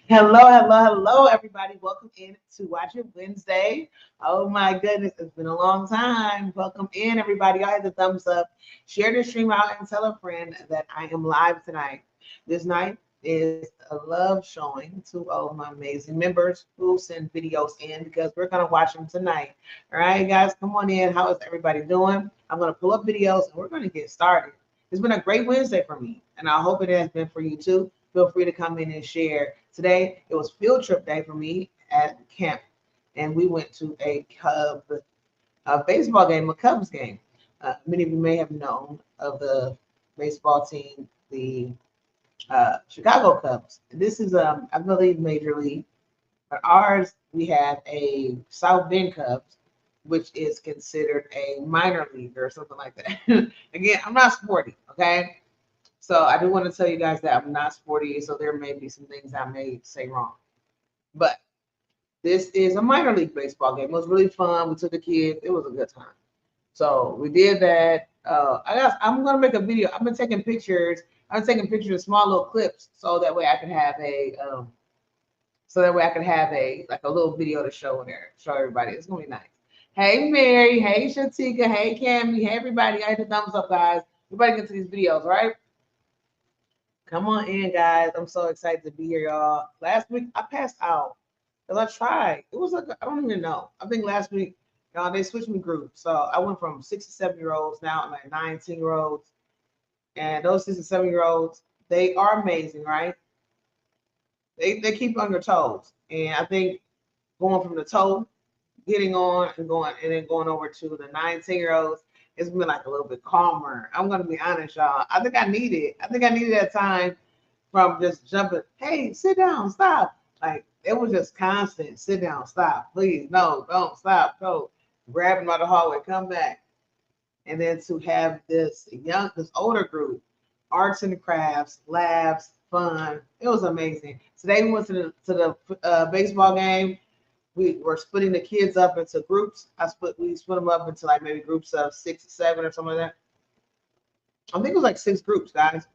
Hello, hello, hello, everybody. Welcome in to Watch It Wednesday. Oh my goodness, it's been a long time. Welcome in, everybody. Y'all hit the thumbs up, share the stream out, and tell a friend that I am live tonight. This night is a love showing to all my amazing members who send videos in because we're gonna watch them tonight. All right, guys, come on in. How is everybody doing? I'm gonna pull up videos and we're gonna get started. It's been a great Wednesday for me, and I hope it has been for you too. Feel free to come in and share. Today, it was field trip day for me at camp, and we went to a baseball game, a Cubs game. Many of you may have known of the baseball team, the Chicago Cubs. This is, I believe, Major League. But ours, we have a South Bend Cubs, which is considered a minor league or something like that. Again, I'm not sporty, okay? So I do want to tell you guys that I'm not sporty, so there may be some things I may say wrong. But this is a minor league baseball game. It was really fun. We took the kids. It was a good time. So we did that. I'm gonna make a video. I've been taking pictures. I'm taking pictures of small little clips so that way I can have a like a little video to show there, show everybody. It's gonna be nice. Hey Mary, hey Shatika, hey Cammy, hey everybody. I hit the thumbs up, guys. Everybody get to these videos, right? Come on in, guys. I'm so excited to be here, y'all. Last week I passed out because I tried. It was like I don't even know. I think last week, y'all, they switched me groups. So I went from 6 to 7 year olds. Now I'm at 19 year olds. And those 6 to 7 year olds, they are amazing, right? They keep you on your toes. And I think going from the toe, getting on and going and then going over to the 19 year olds, it's been like a little bit calmer. I'm gonna be honest, y'all. I think I need it. I think I needed that time from just jumping. Hey, sit down, stop. Like it was just constant. Sit down, stop, please, no, don't stop, go. Grab him by the hallway, come back, and then to have this older group, arts and crafts, laughs, fun. It was amazing. Today we went to the baseball game. We were splitting the kids up into groups. We split them up into like maybe groups of 6 or 7 or something like that. I think it was like 6 groups, guys.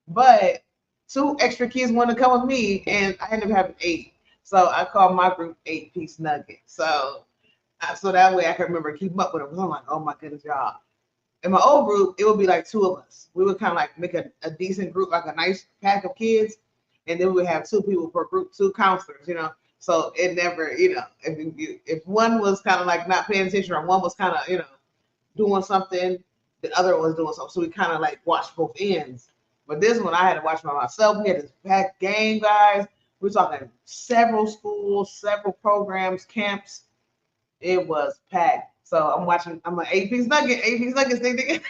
But two extra kids wanted to come with me, and I ended up having 8. So I called my group 8 piece nugget. So that way I could remember keeping up with them. I'm like, oh my goodness, y'all. In my old group, it would be like 2 of us. We would kind of like make a decent group, like a nice pack of kids, and then we would have 2 people per group, 2 counselors. So it never, if one was kind of like not paying attention or one was kind of, doing something, the other was doing something. So we kind of like watched both ends. But this one I had to watch by myself. We had this packed game, guys. We're talking several schools, several programs, camps. It was packed. So I'm watching. I'm an 8 piece nugget. 8 piece nuggets.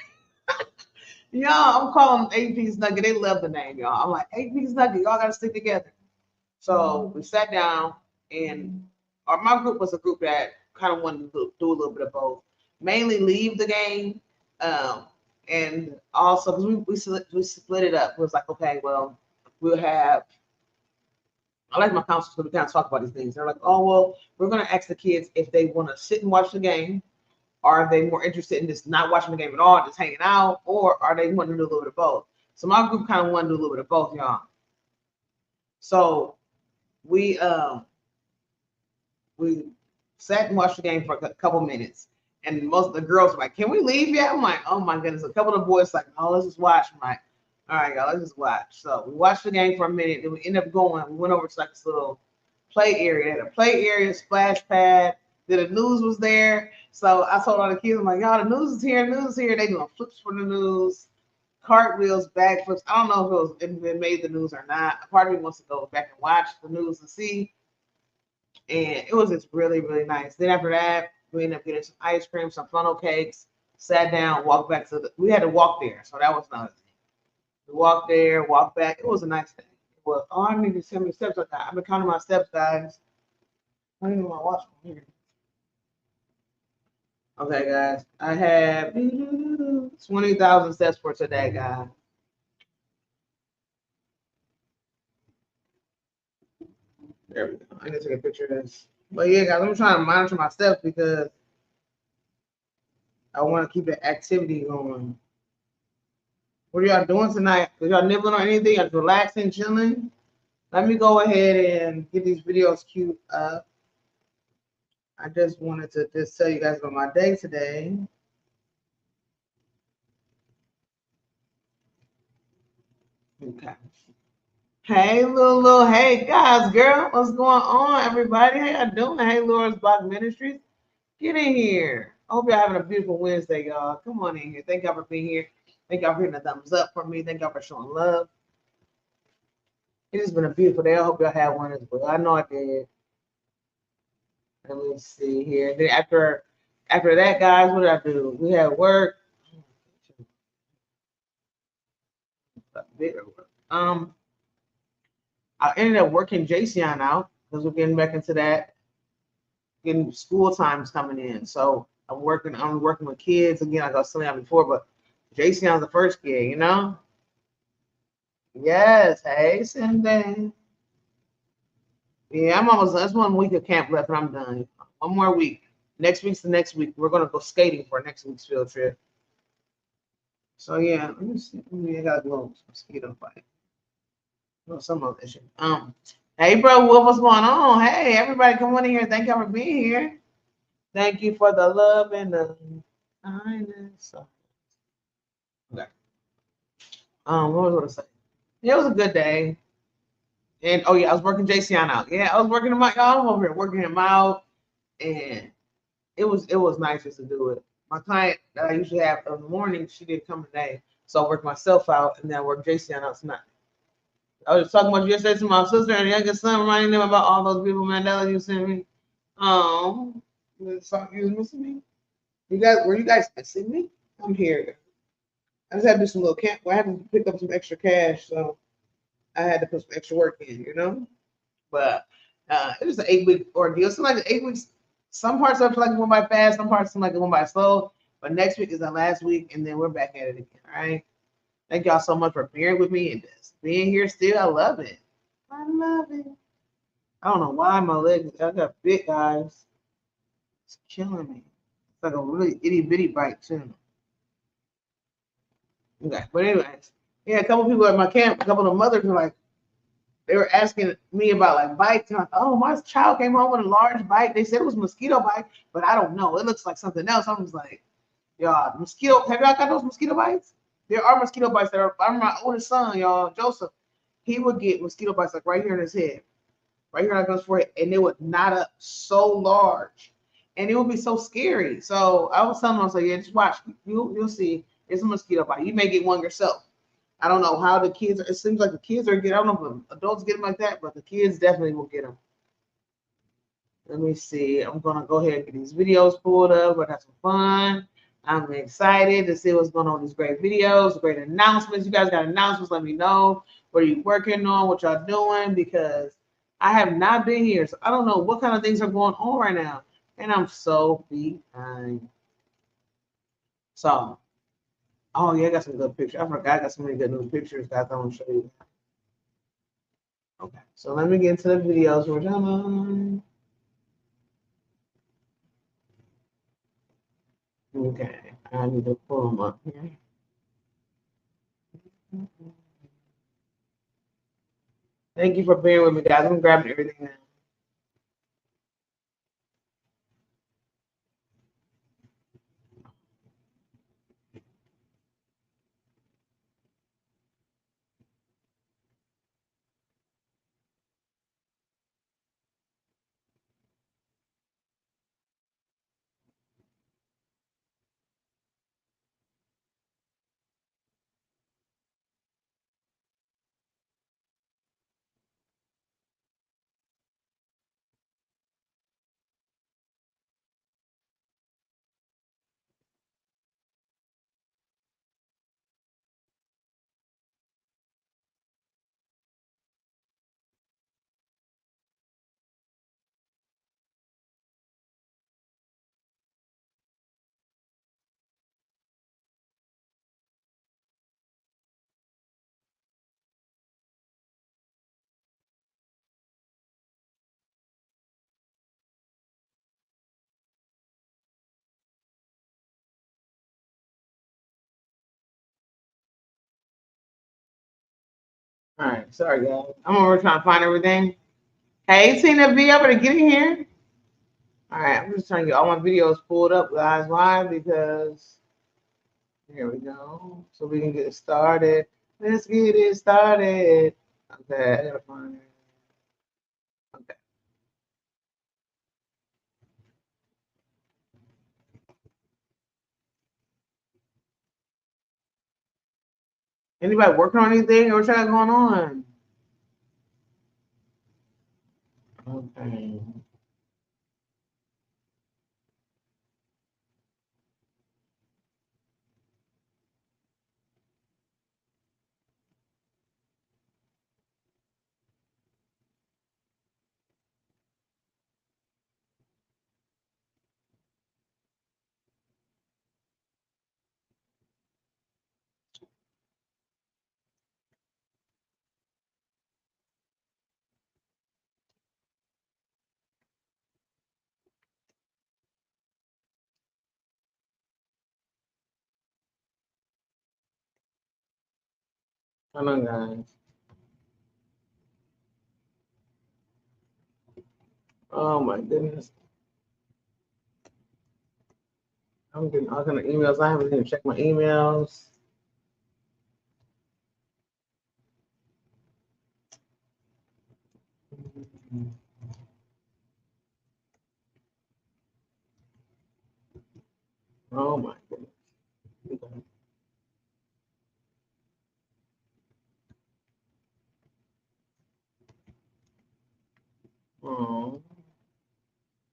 Y'all, I'm calling them 8 piece nugget. They love the name, y'all. I'm like 8 piece nugget. Y'all gotta stick together. So we sat down, and my group was a group that kind of wanted to do a little bit of both. Mainly leave the game, and also because we split it up. It was like, okay, well, we'll have. I like my counselors because we kind of talk about these things. They're like, oh well, we're gonna ask the kids if they want to sit and watch the game. Are they more interested in just not watching the game at all, just hanging out, or are they wanting to do a little bit of both? So my group kind of wanted to do a little bit of both, y'all. So we we sat and watched the game for a couple minutes, and most of the girls were like, "Can we leave yet?" I'm like, "Oh my goodness!" A couple of the boys like, "Oh, let's just watch." I'm like, "All right, y'all, let's just watch." So we watched the game for a minute, then we ended up going. We went over to like this little play area. They had a play area, splash pad. Then the news was there. So I told all the kids, I'm like, "Y'all, the news is here. News is here." They doing flips for the news, cartwheels, backflips. I don't know if it made the news or not. Part of me wants to go back and watch the news and see, and it was just really, really nice. Then after that, we ended up getting some ice cream, some funnel cakes, sat down, walked back we had to walk there. So that was another thing. We walked there, walked back. It was a nice thing. It was, oh, I need to see how many steps I got. I've been counting my steps, guys. I don't even want to watch from here. Okay, guys. I have 20,000 steps for today, guys. There we go. I need to take a picture of this. But yeah, guys, I'm trying to monitor my steps because I want to keep the activity going. What are y'all doing tonight? Are y'all nibbling on anything? Y'all relaxing, chilling? let me go ahead and get these videos queued up. I just wanted to just tell you guys about my day today. Okay. Hey, Lulu. Hey, guys, girl. What's going on, everybody? How y'all doing? Hey, Laura's Block Ministries. Get in here. I hope y'all having a beautiful Wednesday, y'all. Come on in here. Thank y'all for being here. Thank y'all for hitting the thumbs up for me. Thank y'all for showing love. It has been a beautiful day. I hope y'all had one as well. I know I did. Let me see here. Then after that, guys, what did I do? We had work. I ended up working JCon out because we're getting back into that, getting school times coming in. So I'm working with kids again, like I was telling you before, but JCon's the first kid, you know? Yes, hey, Cindy. Yeah, I'm almost. That's 1 week of camp left, and I'm done. One more week. Next week's the next week. We're gonna go skating for next week's field trip. So yeah, let me see. I got a little mosquito bite. No, some of this shit. Hey, bro, what's going on? Hey, everybody, come on in here. Thank y'all for being here. Thank you for the love and the kindness. Okay. What was I gonna say? It was a good day. And oh yeah, I was working JCon out. Yeah, I was working him out. Y'all, I'm over here working him out, and it was nice just to do it. My client that I usually have in the morning, she didn't come today, so I worked myself out, and then I worked JCon out tonight. I was talking about yesterday to my sister and youngest son, reminding them about all those beautiful Mandela you sent me. You was missing me. Were you guys missing me? I'm here. I just had to do some little camp. I had to pick up some extra cash, so I had to put some extra work in, you know. But it was an 8 week ordeal. So like 8 weeks. Some parts I feel like it went by fast. Some parts seem like it went by slow. But next week is the last week, and then we're back at it again. All right. Thank y'all so much for being with me and just being here still. I love it. I love it. I don't know why my legs. I got big guys. It's killing me. It's like a really itty bitty bite too. Okay, but anyways, yeah, a couple people at my camp, a couple of mothers were like, they were asking me about like bites. And like, oh, my child came home with a large bite. They said it was mosquito bite, but I don't know. It looks like something else. I was like, y'all, mosquito. Have y'all got those mosquito bites? There are mosquito bites that are. I'm my oldest son, y'all, Joseph. He would get mosquito bites like right here in his head, right here on his forehead, and they would knot up so large, and it would be so scary. So I was telling him, I was like, yeah, just watch. You'll see. It's a mosquito bite. You may get one yourself. I don't know how the kids are. It seems like the kids are getting. I don't know if adults get them like that, but the kids definitely will get them. Let me see. I'm gonna go ahead and get these videos pulled up. We're gonna have some fun. I'm excited to see what's going on with these great videos, great announcements. You guys got announcements? Let me know. What are you working on? What y'all doing? Because I have not been here, so I don't know what kind of things are going on right now, and I'm so behind. So, oh yeah, I got some good pictures. I forgot I got so many good new pictures that I want to show you. Okay, so let me get into the videos. We're done. Okay, I need to pull them up here. Thank you for being with me, guys. I'm grabbing everything now. All right, sorry guys. I'm over trying to find everything. Hey Tina B, I'm gonna get in here. All right, I'm just trying to get all my videos pulled up, guys. Why? Because here we go. So we can get it started. Let's get it started. Okay, I gotta find it. Okay. Anybody working on anything or what's going on? Okay. Hold on, guys. Oh my goodness. I'm getting all kind of emails. I haven't even checked my emails. Oh my goodness. Oh.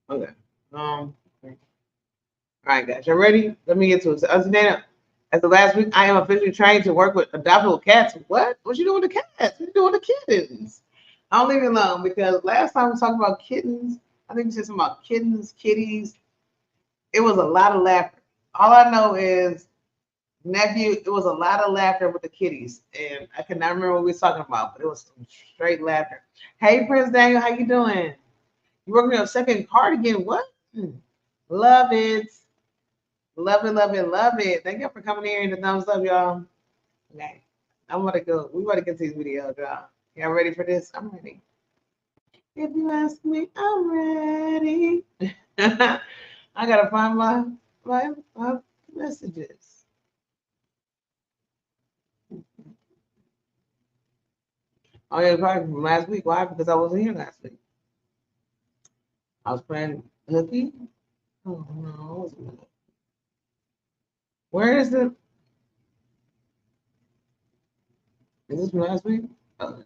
Okay. Okay. All right, guys, you ready? Let me get to it. So, Nana, as the last week, I am officially trained to work with adoptable cats. What? What you doing with the cats? What you doing with the kittens? I'll leave it alone because last time we talked about kittens, I think we said something about kittens, kitties. It was a lot of laughter. All I know is, nephew, it was a lot of laughter with the kitties, and I cannot remember what we was talking about, but it was some straight laughter. Hey, Prince Daniel, how you doing? You working on a second cardigan? What? Love it. Love it, love it, love it. Thank you for coming here and the thumbs up, y'all. Okay. I'm gonna go. We gotta get to these videos, y'all. Y'all ready for this? I'm ready. If you ask me, I'm ready. I gotta find my messages. Oh yeah, probably from last week. Why? Because I wasn't here last week. I was playing hooky. Oh no. Where is it? Is this from last week? Oh.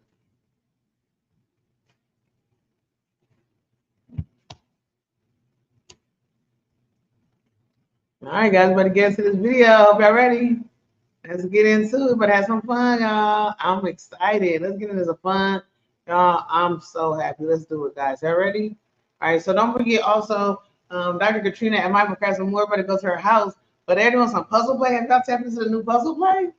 All right, guys, better get into this video. Hope y'all ready. Let's get into it, but have some fun, y'all. I'm excited. Let's get into some fun. Y'all, I'm so happy. Let's do it, guys. Y'all ready? All right, so don't forget also, Dr. Katrina and Michael Crafts more about to go to her house, but they're doing some puzzle play. Have y'all tapped into the new puzzle play?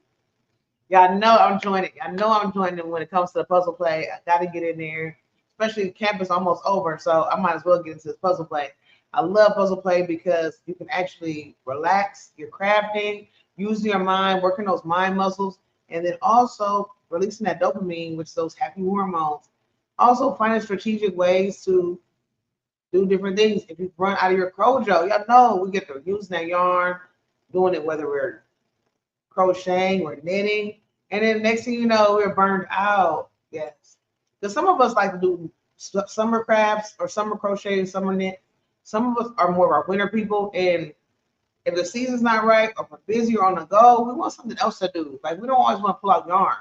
Y'all know I'm joining. I know I'm joining them when it comes to the puzzle play. I got to get in there, especially campus almost over, so I might as well get into this puzzle play. I love puzzle play because you can actually relax. You're crafting, using your mind, working those mind muscles, and then also releasing that dopamine, which is those happy hormones. Also finding strategic ways to do different things. If you run out of your crojo, y'all know we get to using that yarn, doing it whether we're crocheting or knitting. And then next thing you know, we're burned out. Yes. Because some of us like to do summer crafts or summer crochet, summer knit. Some of us are more of our winter people. And if the season's not right or we're busy or on the go, we want something else to do. Like we don't always want to pull out yarn.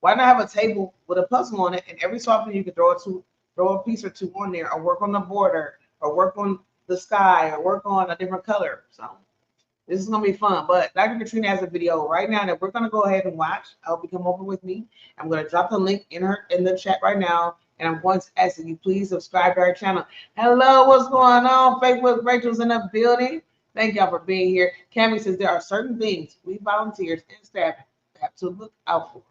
Why not have a table with a puzzle on it? And every so often you can throw a piece or two on there or work on the border or work on the sky or work on a different color. So this is gonna be fun, but Dr. Katrina has a video right now that we're gonna go ahead and watch. I hope you come over with me. I'm gonna drop the link in the chat right now, and I'm going to ask that you please subscribe to our channel. Hello, what's going on? Facebook Rachel's in the building. Thank y'all for being here. Cammy says there are certain things we volunteers and staff have to look out for,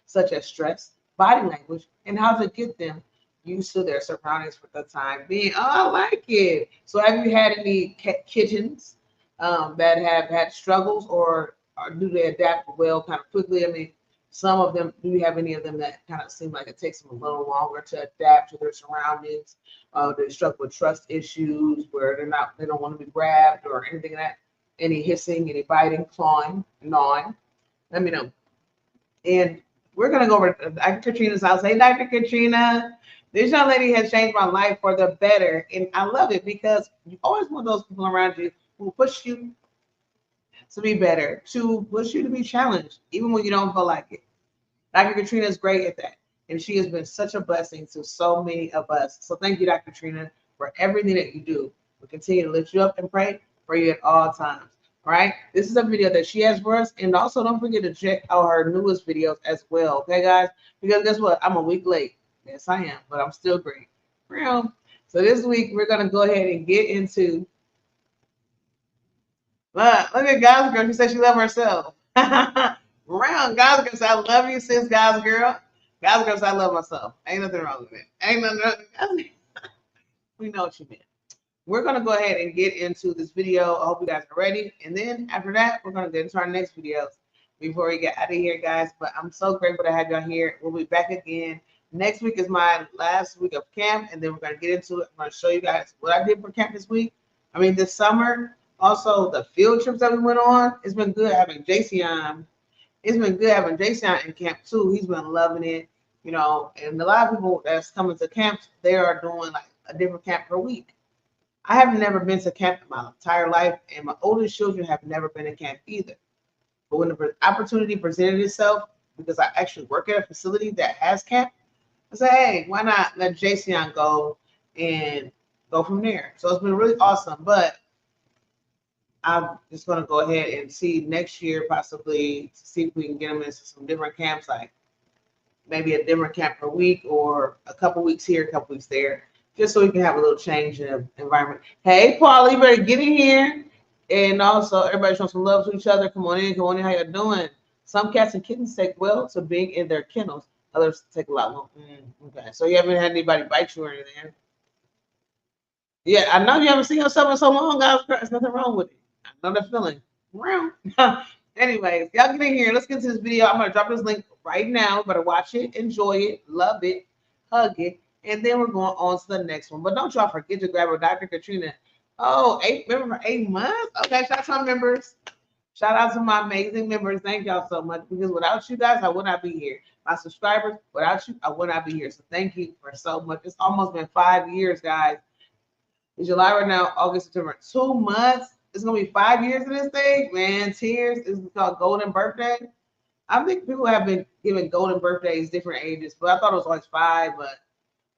such as stress, body language, and how to get them used to their surroundings for the time being. Oh, I like it. So, have you had any kittens that have had struggles, or do they adapt well kind of quickly? I mean, Some of them, do you have any of them that kind of seem like it takes them a little longer to adapt to their surroundings? They struggle with trust issues where they don't want to be grabbed or anything like that. Any hissing, any biting, clawing, gnawing. Let me know. And we're gonna go over to Dr. Katrina's house. Hey, Dr. Katrina. This young lady has changed my life for the better, and I love it because you always want those people around you who push you to be better, to push you to be challenged, even when you don't feel like it. Dr. Katrina is great at that. And she has been such a blessing to so many of us. So thank you, Dr. Katrina, for everything that you do. We continue to lift you up and pray for you at all times. All right. This is a video that she has for us. And also don't forget to check out her newest videos as well. Okay, guys? Because guess what? I'm a week late. Yes, I am, but I'm still great. Real. So this week we're gonna go ahead and get into look at God's girl. She said she loves herself. Round God's girl said, I love you, sis, God's girl. God's girl said, I love myself. Ain't nothing wrong with it. Ain't nothing wrong with it. We know what you meant. We're going to go ahead and get into this video. I hope you guys are ready. And then after that, we're going to get into our next videos before we get out of here, guys. But I'm so grateful to have y'all here. We'll be back again. Next week is my last week of camp, and then we're going to get into it. I'm going to show you guys what I did for camp this summer. Also, the field trips that we went on. It's been good having JC on. It's been good having Jason in camp too. He's been loving it, and a lot of people that's coming to camps, they are doing like a different camp per week. I have never been to camp in my entire life, and my oldest children have never been to camp either. But when the opportunity presented itself, because I actually work at a facility that has camp, I said, hey, why not let Jason go and go from there? So it's been really awesome. But I'm just going to go ahead and see next year, possibly, to see if we can get them into some different camps, like maybe a different camp per week or a couple weeks here, a couple weeks there, just so we can have a little change in the environment. Hey, Paul, you better get in here. And also, everybody showing some love to each other. Come on in. How you doing? Some cats and kittens take well to being in their kennels. Others take a lot longer. Okay, so you haven't had anybody bite you or anything? Yeah, I know you haven't seen yourself in so long, guys. There's nothing wrong with it. I know that feeling. Anyways, y'all get in here. Let's get to this video. I'm gonna drop this link right now. Better watch it, enjoy it, love it, hug it, and then we're going on to the next one. But don't y'all forget to grab a Dr. Katrina. Oh, member for 8 months. Okay, shout out to my members. Shout out to my amazing members. Thank y'all so much because without you guys, I would not be here. My subscribers, without you, I would not be here. So thank you for so much. It's almost been 5 years, guys. It's July right now, August, September. 2 months. It's gonna be 5 years of this thing, man. Tears. It's called Golden Birthday. I think people have been giving golden birthdays different ages, but I thought it was always 5. But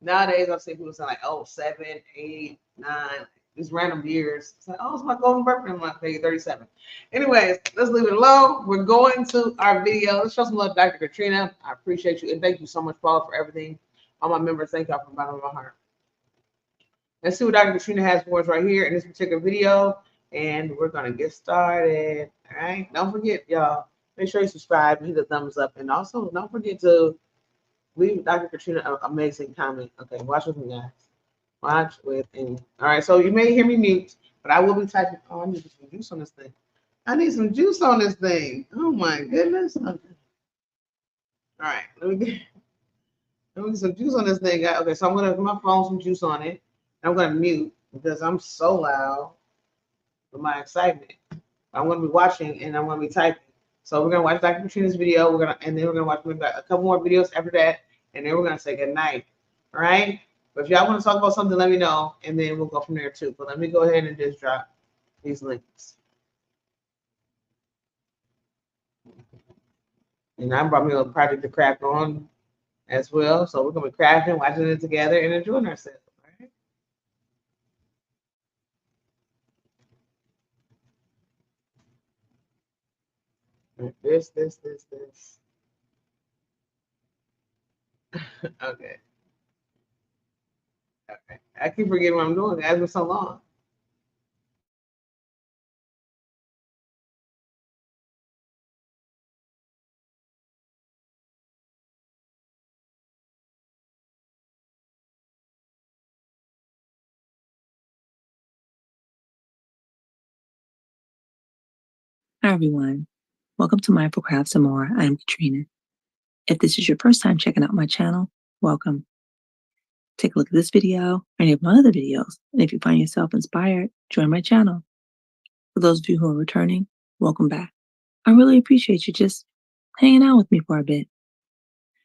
nowadays, I've seen people say like, 7, 8, 9, these random years. It's like, it's my golden birthday. I'm like, 37. Anyways, let's leave it alone. We're going to our video. Let's show some love, Dr. Katrina. I appreciate you, and thank you so much, Paul, for everything. All my members, thank y'all from the bottom of my heart. Let's see what Dr. Katrina has for us right here in this particular video. And we're going to get started. All right. Don't forget, y'all, make sure you subscribe and hit the thumbs up. And also, don't forget to leave Dr. Katrina an amazing comment. Okay. Watch with me, guys. Watch with me. All right. So you may hear me mute, but I will be typing. Oh, I need some juice on this thing. I need some juice on this thing. Oh, my goodness. Okay. All right. Let me get some juice on this thing. Okay. So I'm going to put my phone some juice on it. I'm going to mute because I'm so loud with my excitement. I'm going to be watching and I'm going to be typing. So we're going to watch Dr. Katrina's video. And then we're going to watch a couple more videos after that. And then we're going to say good night. All right. But if y'all want to talk about something, let me know. And then we'll go from there too. But let me go ahead and just drop these links. And I brought me a project to craft on as well. So we're going to be crafting, watching it together, and enjoying ourselves. This. Okay. Okay. I keep forgetting what I'm doing. It has been so long. Hi everyone. Welcome to Mindful Crafts and More. I'm Katrina. If this is your first time checking out my channel, welcome. Take a look at this video or any of my other videos, and if you find yourself inspired, join my channel. For those of you who are returning, welcome back. I really appreciate you just hanging out with me for a bit.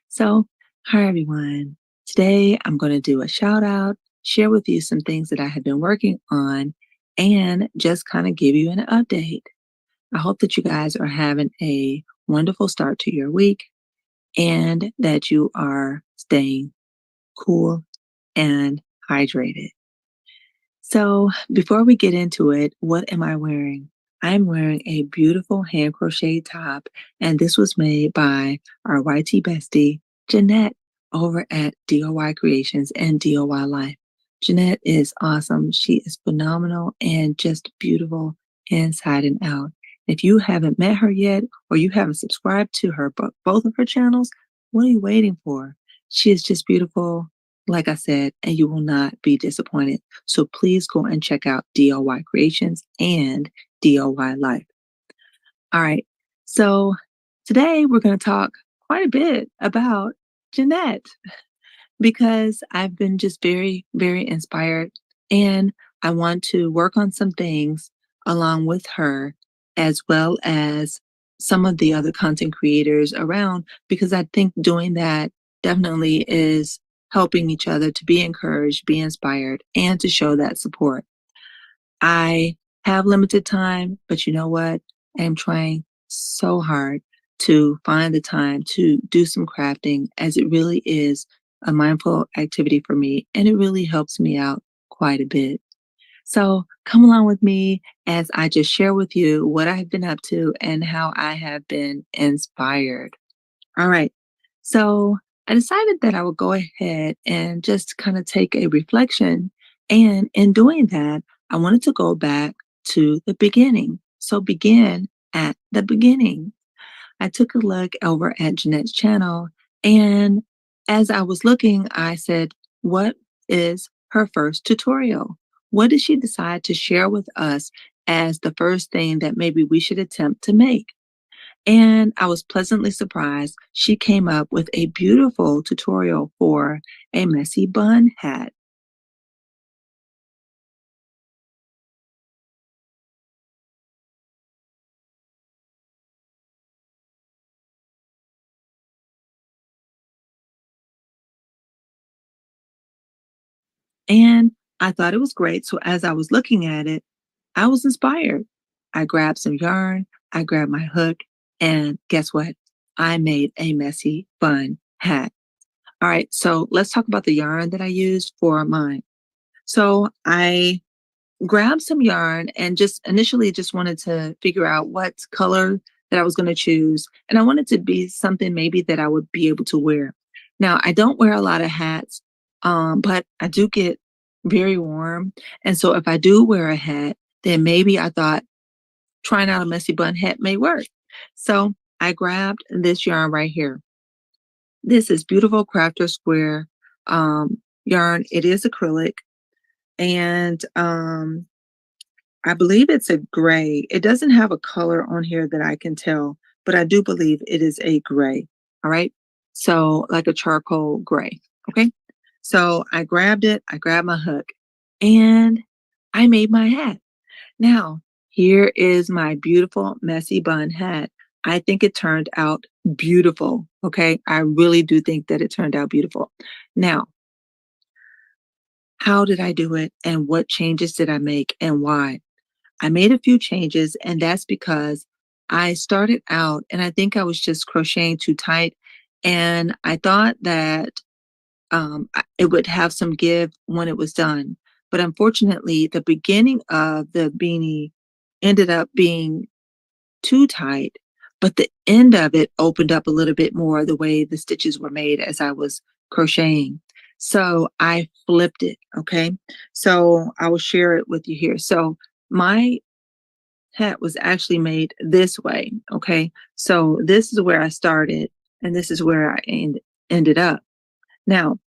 So, hi everyone. Today I'm going to do a shout out, share with you some things that I have been working on, and just kind of give you an update. I hope that you guys are having a wonderful start to your week and that you are staying cool and hydrated. So, before we get into it, what am I wearing? I'm wearing a beautiful hand crochet top, and this was made by our YT bestie, Jeanette, over at DOY Creations and DOY Life. Jeanette is awesome. She is phenomenal and just beautiful inside and out. If you haven't met her yet, or you haven't subscribed to her, both of her channels, what are you waiting for? She is just beautiful, like I said, and you will not be disappointed. So please go and check out DOY Creations and DOY Life. All right. So today we're going to talk quite a bit about Jeanette because I've been just very, very inspired and I want to work on some things along with her as well as some of the other content creators around because I think doing that definitely is helping each other to be encouraged, be inspired, and to show that support. I have limited time, but you know what? I am trying so hard to find the time to do some crafting as it really is a mindful activity for me and it really helps me out quite a bit. So come along with me as I just share with you what I have been up to and how I have been inspired. All right. So I decided that I would go ahead and just kind of take a reflection. And in doing that, I wanted to go back to the beginning. So begin at the beginning. I took a look over at Jeanette's channel. And as I was looking, I said, what is her first tutorial? What did she decide to share with us as the first thing that maybe we should attempt to make? And I was pleasantly surprised. She came up with a beautiful tutorial for a messy bun hat. And I thought it was great. So as I was looking at it, I was inspired. I grabbed some yarn, I grabbed my hook, and guess what? I made a messy bun hat. All right, so let's talk about the yarn that I used for mine. So I grabbed some yarn and just initially just wanted to figure out what color that I was going to choose. And I wanted to be something maybe that I would be able to wear. Now, I don't wear a lot of hats, but I do get very warm. And so if I do wear a hat, then maybe I thought trying out a messy bun hat may work. So I grabbed this yarn right here. This is beautiful crafter square yarn. It is acrylic and I believe it's a gray. It doesn't have a color on here that I can tell, but I do believe it is a gray. All right. So like a charcoal gray. Okay. So I grabbed it, I grabbed my hook, and I made my hat. Now, here is my beautiful messy bun hat. I think it turned out beautiful. Okay. I really do think that it turned out beautiful. Now, how did I do it and what changes did I make and why? I made a few changes, and that's because I started out and I think I was just crocheting too tight. And I thought that it would have some give when it was done. But unfortunately, the beginning of the beanie ended up being too tight, but the end of it opened up a little bit more the way the stitches were made as I was crocheting. So I flipped it. Okay. So I will share it with you here. So my hat was actually made this way. Okay. So this is where I started and this is where I ended up. Now,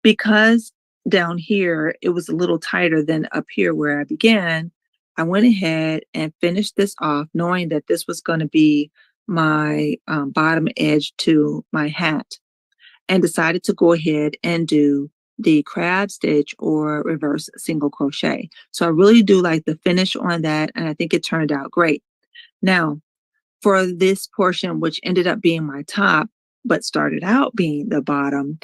because down here it was a little tighter than up here where I began, I went ahead and finished this off knowing that this was going to be my bottom edge to my hat and decided to go ahead and do the crab stitch or reverse single crochet. So I really do like the finish on that, and I think it turned out great. Now, for this portion, which ended up being my top, but started out being the bottom,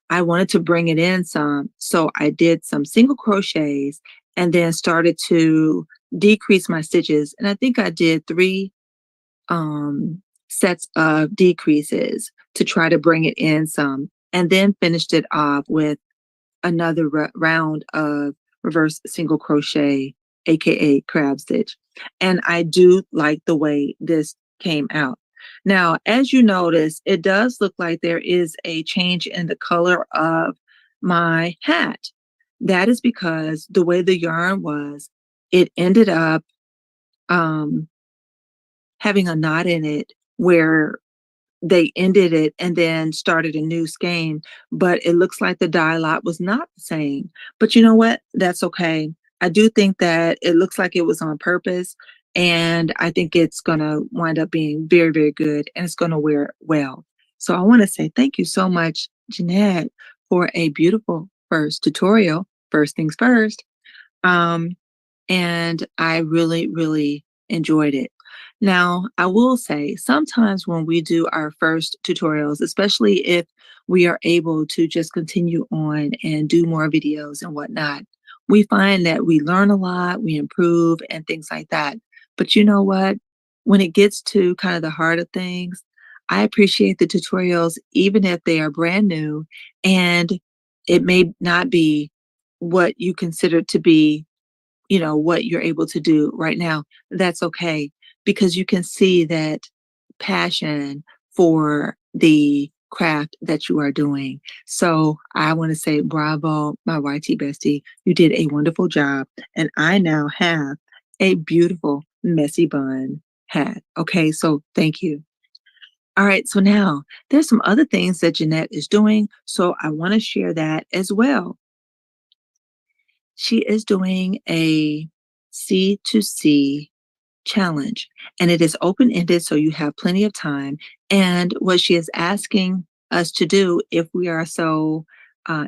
I wanted to bring it in some. So I did some single crochets and then started to decrease my stitches. And I think I did three sets of decreases to try to bring it in some, and then finished it off with another round of reverse single crochet, aka crab stitch. And I do like the way this came out. Now, as you notice, it does look like there is a change in the color of my hat. That is because the way the yarn was, it ended up um, having a knot in it where they ended it and then started a new skein, but it looks like the dye lot was not the same. But you know what? That's okay. I do think that it looks like it was on purpose, and I think it's going to wind up being very, very good, and it's going to wear well. So I want to say thank you so much, Jeanette, for a beautiful first tutorial. First things first. Um, and I really, really enjoyed it. Now, I will say sometimes when we do our first tutorials, especially if we are able to just continue on and do more videos and whatnot, we find that we learn a lot, we improve, and things like that. But you know what? When it gets to kind of the heart of things, I appreciate the tutorials, even if they are brand new and it may not be what you consider to be, what you're able to do right now. That's okay, because you can see that passion for the craft that you are doing. So I want to say bravo, my YT bestie. You did a wonderful job. And I now have a beautiful messy bun hat. Okay, so thank you. All right, so now there's some other things that Jeanette is doing. So I want to share that as well. She is doing a C2C challenge, and it is open ended, so you have plenty of time. And what she is asking us to do, if we are so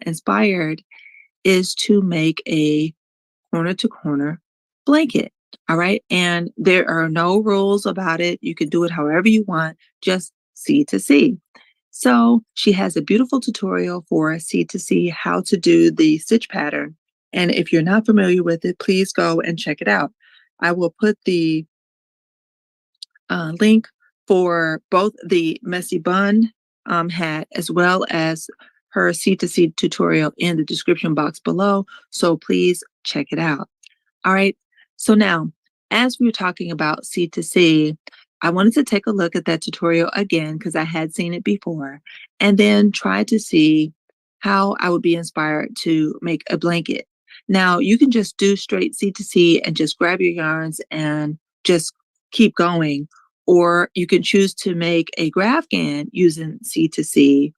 inspired, is to make a corner to corner blanket. All right. And there are no rules about it. You can do it however you want, just C to C. So she has a beautiful tutorial for C to C how to do the stitch pattern. And if you're not familiar with it, please go and check it out. I will put the link for both the messy bun hat as well as her C to C tutorial in the description box below. So please check it out. All right. So now, as we were talking about C to C, I wanted to take a look at that tutorial again because I had seen it before, and then try to see how I would be inspired to make a blanket. Now, you can just do straight C to C and just grab your yarns and just keep going, or you can choose to make a grafghan using C to C,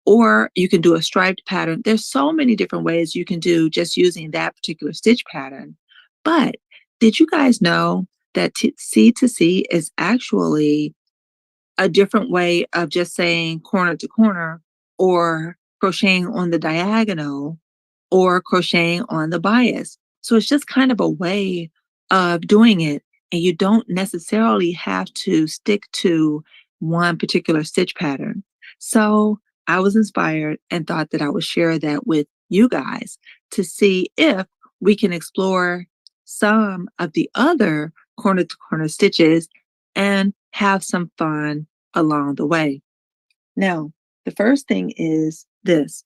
or you can do a striped pattern. There's so many different ways you can do just using that particular stitch pattern. But did you guys know that C to C is actually a different way of just saying corner to corner, or crocheting on the diagonal, or crocheting on the bias? So it's just kind of a way of doing it. And you don't necessarily have to stick to one particular stitch pattern. So I was inspired and thought that I would share that with you guys to see if we can explore some of the other corner to corner stitches and have some fun along the way. Now, the first thing is this.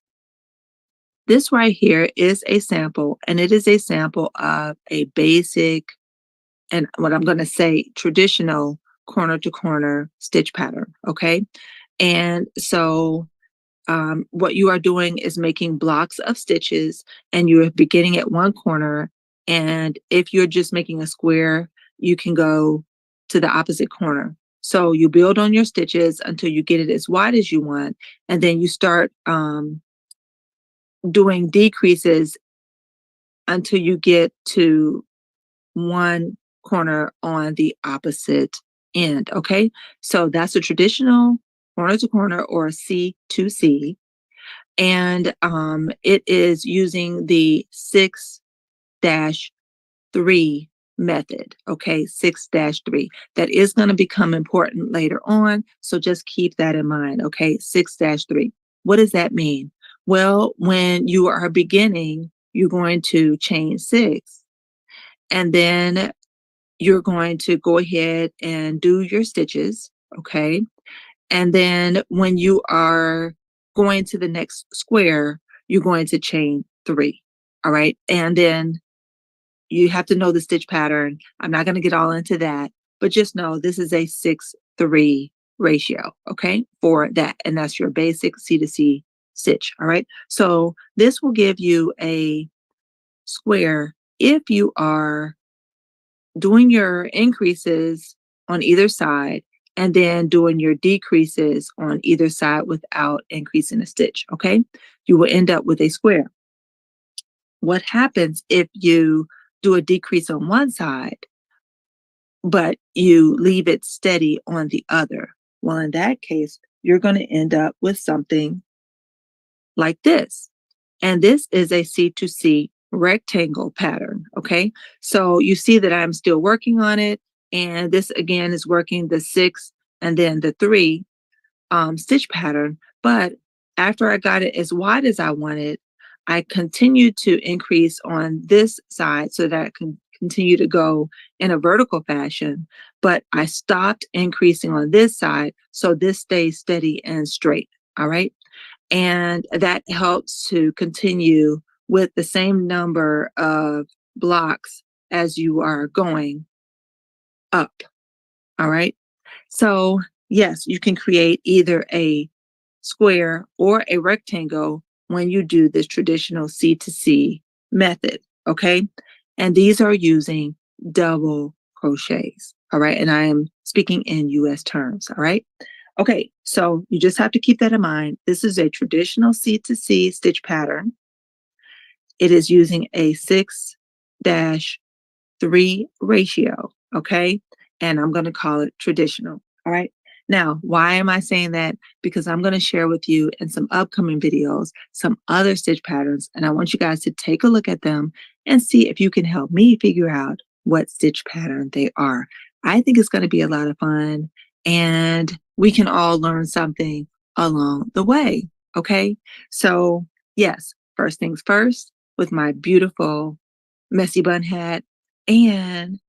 This right here is a sample, and it is a sample of a basic, and what I'm going to say, traditional corner to corner stitch pattern. Okay. And so what you are doing is making blocks of stitches, and you're beginning at one corner. And if you're just making a square, you can go to the opposite corner. So you build on your stitches until you get it as wide as you want. And then you start doing decreases until you get to one corner on the opposite end, okay? So that's a traditional corner to corner or C to C. And it is using the 6-3 method, okay? 6-3. That is going to become important later on, so just keep that in mind, okay? 6-3. What does that mean? Well, when you are beginning, you're going to chain 6, and then you're going to go ahead and do your stitches, okay? And then when you are going to the next square, you're going to chain 3, all right? And then you have to know the stitch pattern. I'm not going to get all into that, but just know this is a 6-3 ratio, okay, for that. And that's your basic C to C stitch, all right? So this will give you a square if you are doing your increases on either side and then doing your decreases on either side without increasing a stitch, okay? You will end up with a square. What happens if you do a decrease on one side, but you leave it steady on the other? Well, in that case, you're going to end up with something like this. And this is a C to C rectangle pattern, okay? So you see that I'm still working on it. And this again is working the 6 and then the 3 stitch pattern. But after I got it as wide as I wanted, I continued to increase on this side so that I can continue to go in a vertical fashion. But I stopped increasing on this side so this stays steady and straight, all right? And that helps to continue with the same number of blocks as you are going up. All right. So, yes, you can create either a square or a rectangle when you do this traditional C to C method. Okay. And these are using double crochets. All right. And I am speaking in US terms. All right. Okay, so you just have to keep that in mind. This is a traditional C to C stitch pattern. It is using a 6-3 ratio, okay? And I'm going to call it traditional, all right? Now, why am I saying that? Because I'm going to share with you in some upcoming videos some other stitch patterns, and I want you guys to take a look at them and see if you can help me figure out what stitch pattern they are. I think it's going to be a lot of fun, and we can all learn something along the way, okay? So, yes, first things first, with my beautiful messy bun hat. And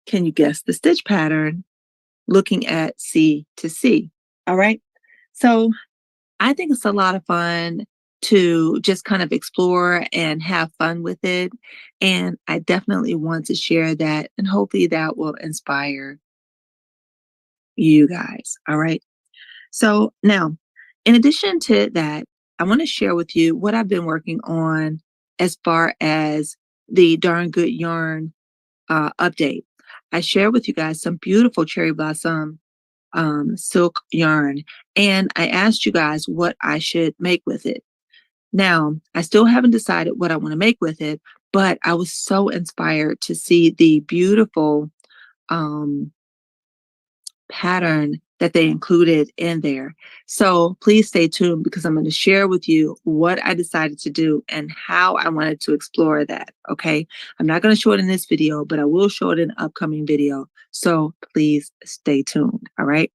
can you guess the stitch pattern looking at C to C? All right. So I think it's a lot of fun to just kind of explore and have fun with it. And I definitely want to share that. And hopefully that will inspire you guys. All right. So now, in addition to that, I want to share with you what I've been working on as far as the Darn Good Yarn update. I share with you guys some beautiful cherry blossom silk yarn, and I asked you guys what I should make with it. Now, I still haven't decided what I want to make with it, but I was so inspired to see the beautiful um, pattern that they included in there. So please stay tuned because I'm going to share with you what I decided to do and how I wanted to explore that. Okay. I'm not going to show it in this video, but I will show it in an upcoming video. So please stay tuned. All right.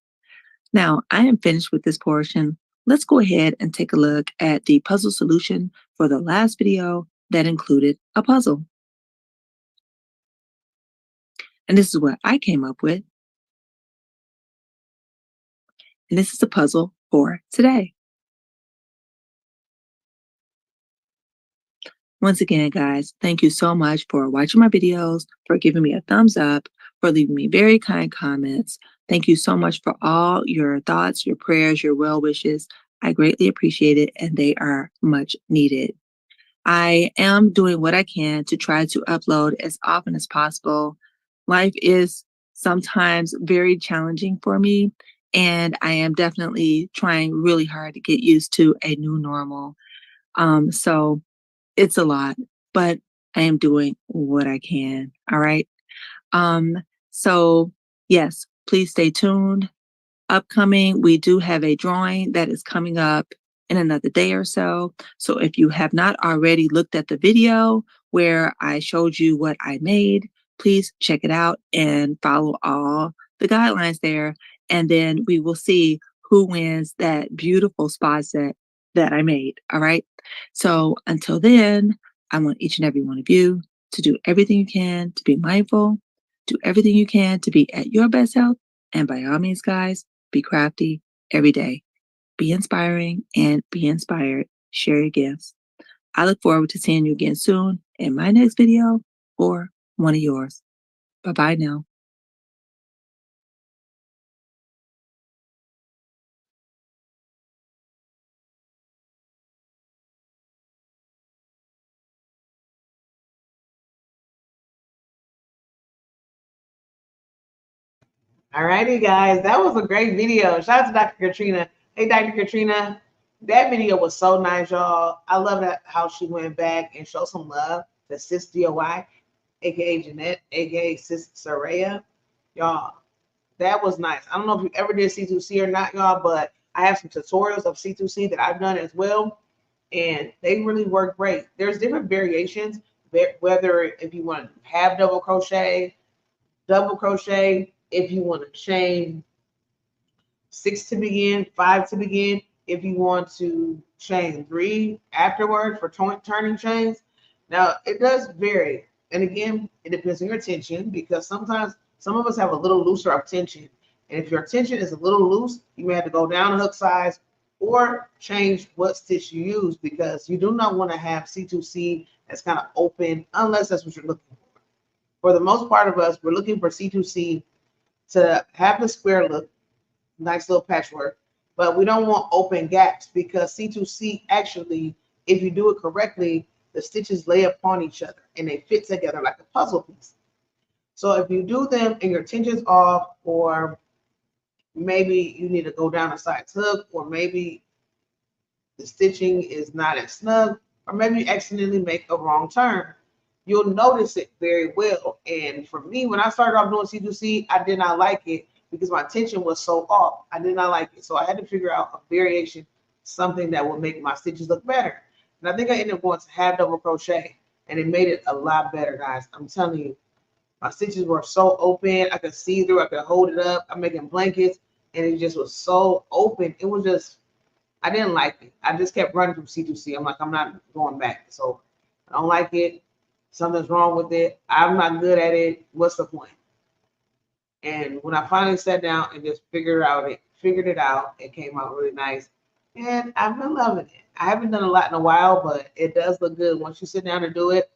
Now I am finished with this portion. Let's go ahead and take a look at the puzzle solution for the last video that included a puzzle. And this is what I came up with. And this is the puzzle for today. Once again, guys, thank you so much for watching my videos, for giving me a thumbs up, for leaving me very kind comments. Thank you so much for all your thoughts, your prayers, your well wishes. I greatly appreciate it, and they are much needed. I am doing what I can to try to upload as often as possible. Life is sometimes very challenging for me, and I am definitely trying really hard to get used to a new normal. So it's a lot, but I am doing what I can. All right. Um, so yes, Please stay tuned. Upcoming, we do have a drawing that is coming up in another day or so. So if you have not already looked at the video where I showed you what I made, please check it out and follow all the guidelines there. And then we will see who wins that beautiful spa set that I made. All right. So until then, I want each and every one of you to do everything you can to be mindful, do everything you can to be at your best health. And by all means, guys, be crafty every day. Be inspiring and be inspired. Share your gifts. I look forward to seeing you again soon in my next video or one of yours. Bye-bye now. All righty, guys. That was a great video. Shout out to Dr. Katrina. Hey, Dr. Katrina. That video was so nice, y'all. I love that how she went back and showed some love to Sis DOI, aka Jeanette, aka Sis Saraya. Y'all, that was nice. I don't know if you ever did C2C or not, y'all, but I have some tutorials of C2C that I've done as well, and they really work great. There's different variations, whether if you want to have double crochet, if you want to chain 6 to begin, 5 to begin, if you want to chain 3 afterward for turning chains. Now, it does vary. And again, it depends on your tension because sometimes some of us have a little looser of tension. And if your tension is a little loose, you may have to go down a hook size or change what stitch you use because you do not want to have C2C that's kind of open unless that's what you're looking for. For the most part of us, we're looking for C2C to have the square look, nice little patchwork, but we don't want open gaps because C2C actually, if you do it correctly, the stitches lay upon each other and they fit together like a puzzle piece. So if you do them and your tension's off, or maybe you need to go down a size hook, or maybe the stitching is not as snug, or maybe you accidentally make a wrong turn, you'll notice it very well. And for me, when I started off doing C2C, I did not like it because my tension was so off. I did not like it. So I had to figure out a variation, something that will make my stitches look better. And I think I ended up going to half double crochet, and it made it a lot better, guys. I'm telling you, my stitches were so open. I could see through, I could hold it up. I'm making blankets, and it just was so open. It was just, I didn't like it. I just kept running from C2C. I'm like, I'm not going back. So I don't like it. Something's wrong with it. I'm not good at it. What's the point? And when I finally sat down and just figured it out, it came out really nice. And I've been loving it. I haven't done a lot in a while, but it does look good once you sit down and do it.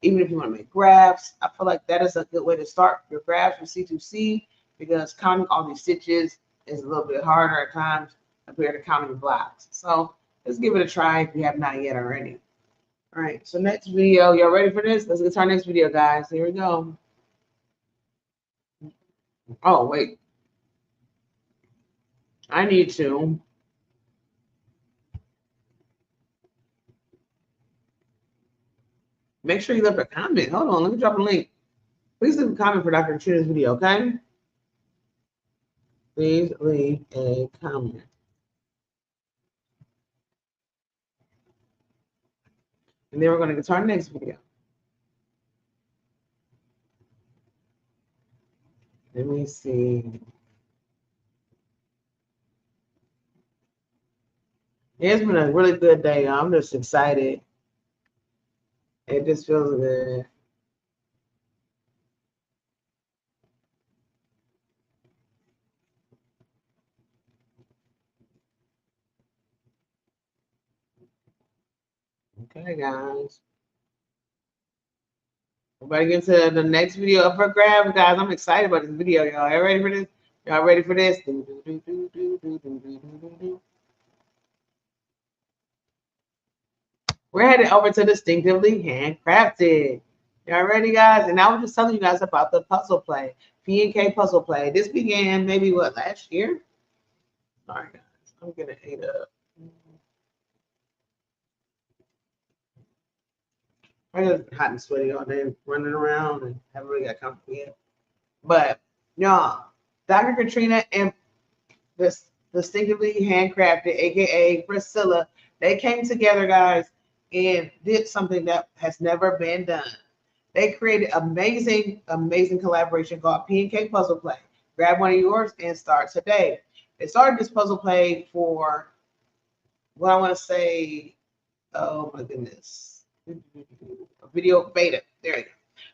Even if you want to make graphs, I feel like that is a good way to start your graphs with C2C because counting all these stitches is a little bit harder at times compared to counting blocks. So let's give it a try if you have not yet already. All right, so next video, y'all ready for this? Let's get to our next video, guys. Here we go. Oh, wait. I need to make sure you left a comment. Hold on, let me drop a link. Please leave a comment for Dr. Katrina's video, okay? Please leave a comment. And then we're going to get to our next video. Let me see. It's been a really good day. I'm just excited. It just feels good. Okay, guys. Everybody get to the next video up for grabs, guys. I'm excited about this video, y'all. Y'all ready for this? Y'all ready for this? We're headed over to Distinctively Handcrafted. Y'all ready, guys? And I was just telling you guys about the puzzle play, P&K puzzle play. This began maybe what, last year? Sorry, guys. I'm getting ate up. I just hot and sweaty all day, running around and haven't really got comfortable yet. But y'all, Dr. Katrina and this distinctively handcrafted, aka Priscilla, they came together, guys, and did something that has never been done. They created amazing collaboration called P&K Puzzle Play. Grab one of yours and start today. They started this puzzle play for what I want to say, oh my goodness, video beta. There you go.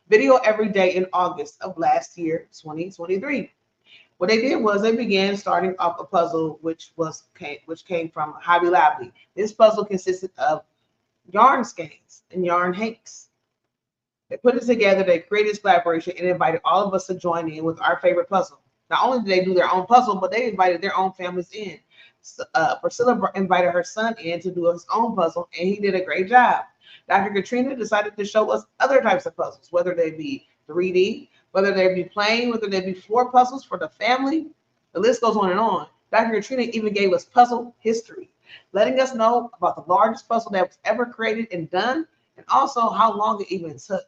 Video every day in August of last year, 2023. What they did was they began starting off a puzzle which came from Hobby Lobby. This puzzle consisted of yarn skeins and yarn hanks. They put it together, they created this collaboration, and invited all of us to join in with our favorite puzzle. Not only did they do their own puzzle, but they invited their own families in. Priscilla invited her son in to do his own puzzle, and he did a great job. Dr. Katrina decided to show us other types of puzzles, whether they be 3D, whether they be plain, whether they be floor puzzles for the family. The list goes on and on. Dr. Katrina even gave us puzzle history, letting us know about the largest puzzle that was ever created and done, and also how long it even took.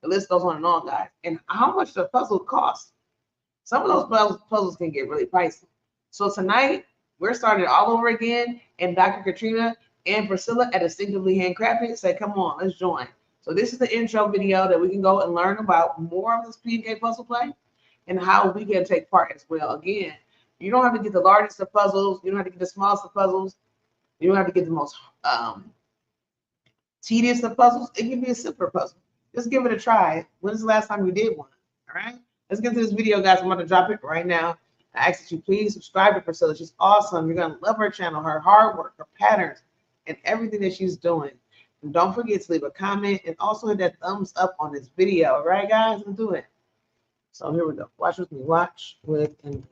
The list goes on and on, guys. And how much the puzzle costs. Some of those puzzles can get really pricey. So tonight, we're starting all over again. And Dr. Katrina and Priscilla at Distinctively Handcrafted said, come on, let's join. So this is the intro video that we can go and learn about more of this P&K puzzle play and how we can take part as well. Again, you don't have to get the largest of puzzles. You don't have to get the smallest of puzzles. You don't have to get the most tedious of puzzles. It can be a simpler puzzle. Just give it a try. When's the last time you did one? All right. Let's get to this video, guys. I'm going to drop it right now. I ask that you please subscribe to Priscilla. She's awesome. You're going to love her channel, her hard work, her patterns, and everything that she's doing. And don't forget to leave a comment and also hit that thumbs up on this video. All right, guys? Let's do it. So here we go. Watch with me. Watch with me.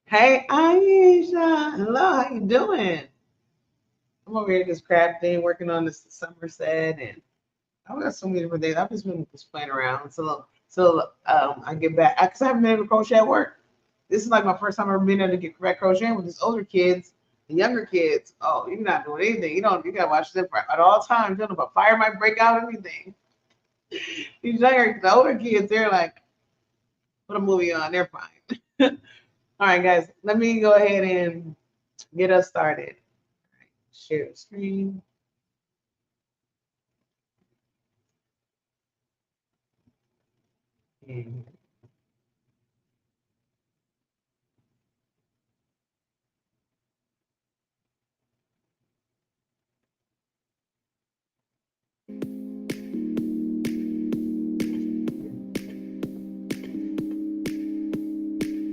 Hey, Aisha. Hello. How you doing? I'm over here just crafting, working on this summer set, and I've got so many different things. I've just been just playing around I get back because I haven't been able to crochet at work. This is like my first time ever being able to get correct crocheting with these older kids, the younger kids. Oh, you're not doing anything. You gotta watch them at all times. You know, but fire might break out, everything. The older kids, they're like, put a movie on, they're fine. All right, guys, let me go ahead and get us started. Share the screen. And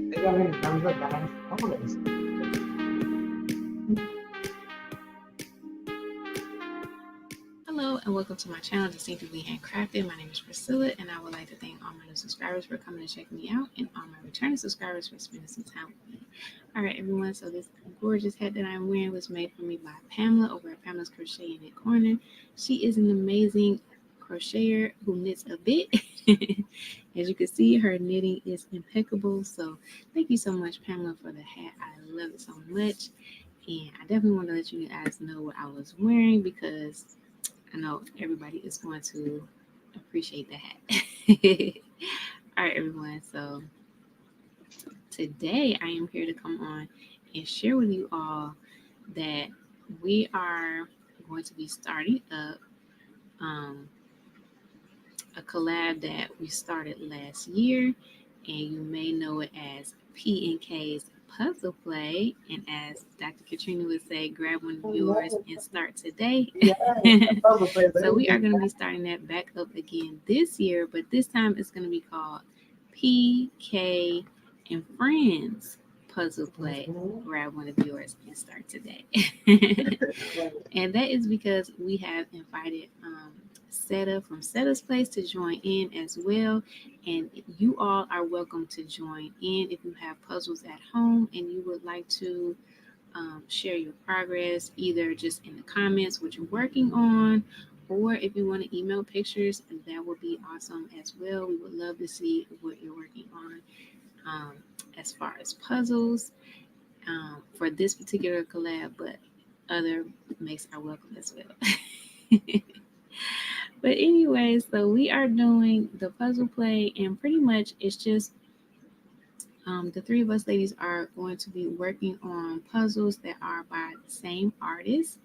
they got me thumbs up, guys. Oh, this. Hello and welcome to my channel, Distinctively Handcrafted. My name is Priscilla and I would like to thank all my new subscribers for coming and checking me out and all my returning subscribers for spending some time with me. Alright everyone, so this gorgeous hat that I'm wearing was made for me by Pamela over at Pamela's Crochet in the Corner. She is an amazing crocheter who knits a bit. As you can see, her knitting is impeccable. So thank you so much, Pamela, for the hat. I love it so much. And I definitely want to let you guys know what I was wearing because I know everybody is going to appreciate the hat. All right, everyone. So today I am here to come on and share with you all that we are going to be starting up a collab that we started last year, and you may know it as P&K's Puzzle Play. And as Dr. Katrina would say, grab one of yours and start today. So we are going to be starting that back up again this year, but this time it's going to be called PK and Friends Puzzle Play. Grab one of yours and start today. And that is because we have invited Seta from Seta's Place to join in as well. And you all are welcome to join in if you have puzzles at home and you would like to share your progress, either just in the comments what you're working on, or if you want to email pictures, that would be awesome as well. We would love to see what you're working on as far as puzzles for this particular collab. But other makes are welcome as well. But anyway, so we are doing the puzzle play, and pretty much it's just the three of us ladies are going to be working on puzzles that are by the same artist,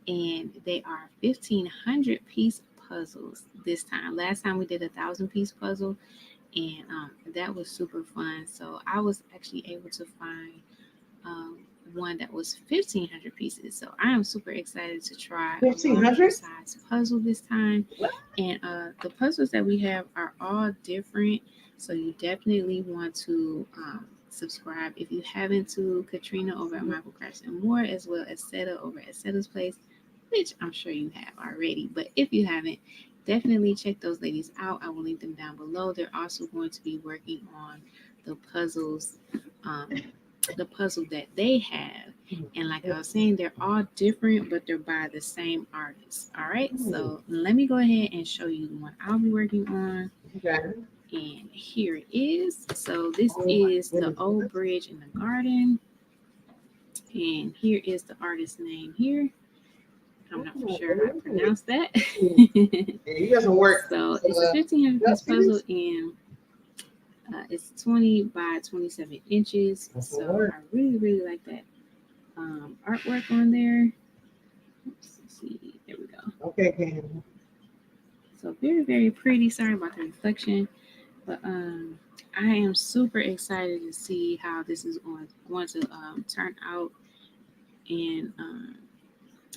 and they are 1,500 piece puzzles this time. Last time we did 1,000 piece puzzle, and that was super fun. So I was actually able to find um, one that was 1,500 pieces. So I am super excited to try a 1,500? larger size puzzle this time. What? And the puzzles that we have are all different. So you definitely want to subscribe if you haven't to Katrina over at Michael Crafts and More, as well as Seta over at Seta's Place, which I'm sure you have already. But if you haven't, definitely check those ladies out. I will link them down below. They're also going to be working on the puzzles. The puzzle that they have, and like I was saying, they're all different, but they're by the same artist. All right, so let me go ahead and show you the one I'll be working on. Okay. And here it is. So this is the old bridge in the garden, and here is the artist's name here. I'm not for sure how to pronounce that. You got some work. So it's a 1,500 piece puzzle, and it's 20 by 27 inches. So I really like that artwork on there. Let's see. There we go. Okay, Cam. So very pretty. Sorry about the reflection, but I am super excited to see how this is going to turn out, and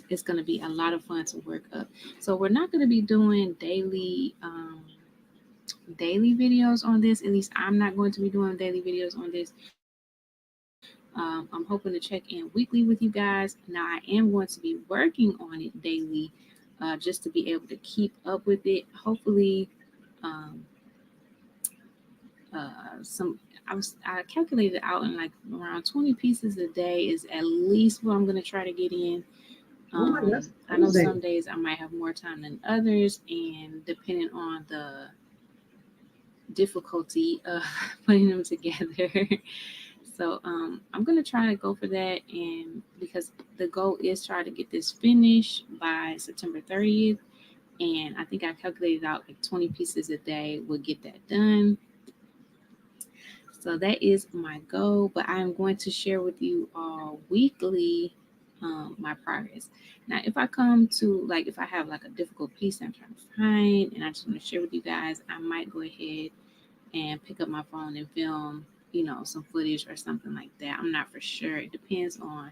it's going to be a lot of fun to work up. So we're not going to be doing daily videos on this. At least I'm not going to be doing daily videos on this. I'm hoping to check in weekly with you guys. Now I am going to be working on it daily, just to be able to keep up with it. Hopefully, I calculated out in like around 20 pieces a day is at least what I'm going to try to get in. I know some days I might have more time than others, and depending on the difficulty of putting them together. So I'm gonna try to go for that, and because the goal is try to get this finished by September 30th, and I think I calculated out like 20 pieces a day will get that done. So that is my goal, but I'm going to share with you all weekly my progress. Now, if I come to like if I have like a difficult piece I'm trying to find, and I just want to share with you guys, I might go ahead and pick up my phone and film, some footage or something like that. I'm not for sure. It depends on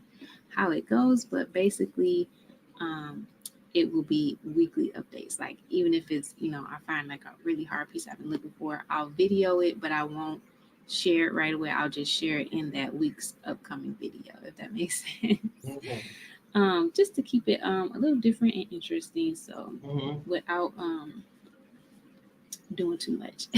how it goes, but basically, it will be weekly updates. Like even if it's, I find like a really hard piece I've been looking for, I'll video it, but I won't share it right away. I'll just share it in that week's upcoming video, if that makes sense. Just to keep it a little different and interesting. So without doing too much.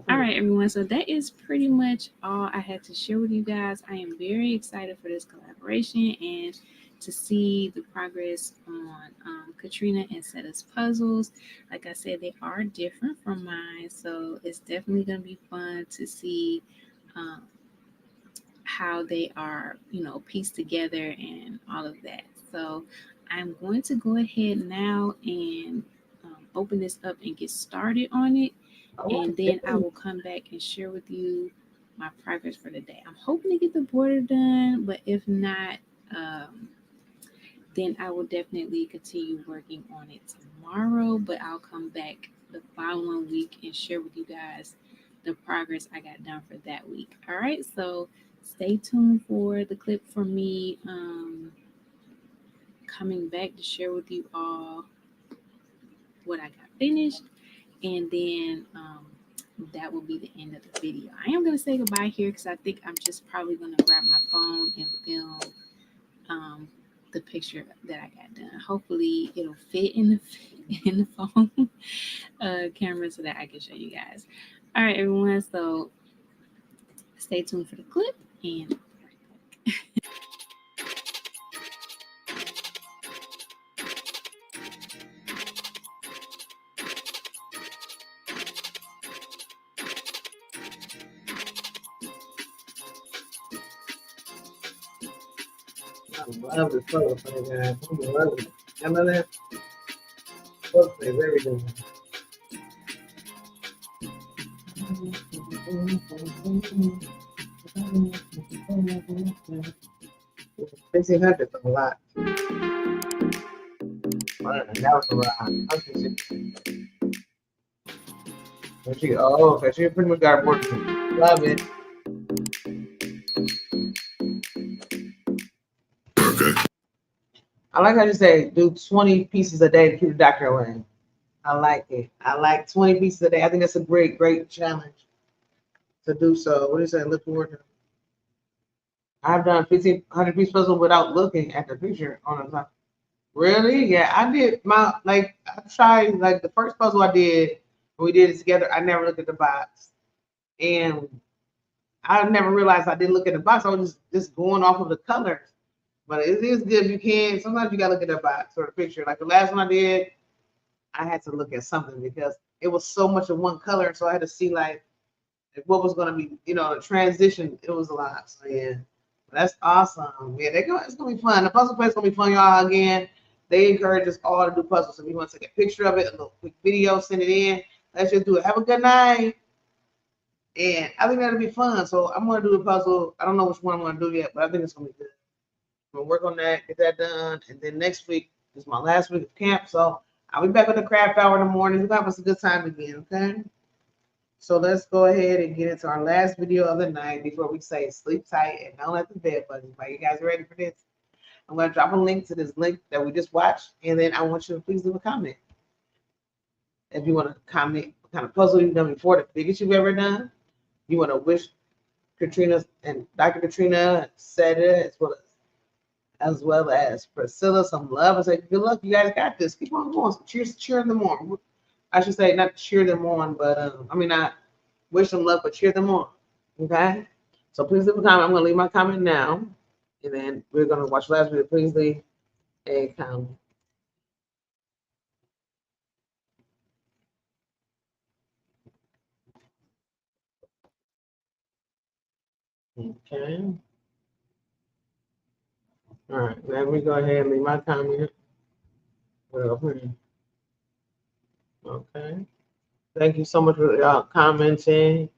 All right, everyone. So that is pretty much all I had to share with you guys. I am very excited for this collaboration and to see the progress on Katrina and Seta's puzzles. Like I said, they are different from mine, so it's definitely going to be fun to see how they are, pieced together and all of that. So I'm going to go ahead now and open this up and get started on it, and then I will come back and share with you my progress for the day. I'm hoping to get the border done, but if not, then I will definitely continue working on it tomorrow, but I'll come back the following week and share with you guys the progress I got done for that week. All right, so stay tuned for the clip from me coming back to share with you all what I got finished, and then that will be the end of the video. I am going to say goodbye here because I think I'm just probably going to grab my phone and film the picture that I got done. Hopefully it'll fit in the phone camera so that I can show you guys. All right, everyone, so stay tuned for the clip and I love this puzzle play, guys. I love it. You know that? Puzzle play is everything. $1,500 is a lot. That was a lot. Okay, she pretty much got working. Love it. Okay. I like how you say do 20 pieces a day to keep the doctor away. I like it. I like 20 pieces a day. I think that's a great, great challenge to do so. What do you say? Look forward to. I've done 1,500 piece puzzle without looking at the picture on the top. Really? Yeah, I did I tried like the first puzzle I did when we did it together. I never looked at the box, and I never realized I didn't look at the box. I was just going off of the colors. But it is good if you can. Sometimes you gotta look at the box or the picture. Like the last one I did, I had to look at something because it was so much of one color, so I had to see like what was gonna be, the transition. It was a lot. So yeah, that's awesome. Yeah, it's gonna be fun. The puzzle play is gonna be fun, y'all. Again, they encourage us all to do puzzles. So if you want to take a picture of it, a little quick video, send it in. Let's just do it. Have a good night. And I think that'll be fun. So I'm gonna do the puzzle. I don't know which one I'm gonna do yet, but I think it's gonna be good. I'm gonna work on that, get that done, and then next week is my last week of camp. So I'll be back with the craft hour in the morning. We're gonna have us a good time again, okay? So let's go ahead and get into our last video of the night before we say sleep tight and don't let the bed bug you. Are you guys ready for this? I'm gonna drop a link to this link that we just watched, and then I want you to please leave a comment. If you want to comment what kind of puzzle you've done before, the biggest you've ever done. You want to wish Katrina and Dr. Katrina said it as well as Priscilla some love and say, good luck, you guys got this. Keep on going. So cheer them on. I should say not cheer them on, but not wish them luck, but cheer them on. Okay? So please leave a comment. I'm gonna leave my comment now. And then we're gonna watch the last video. Please leave a comment. Okay. All right, let me go ahead and leave my comment. Okay. Thank you so much for y'all commenting.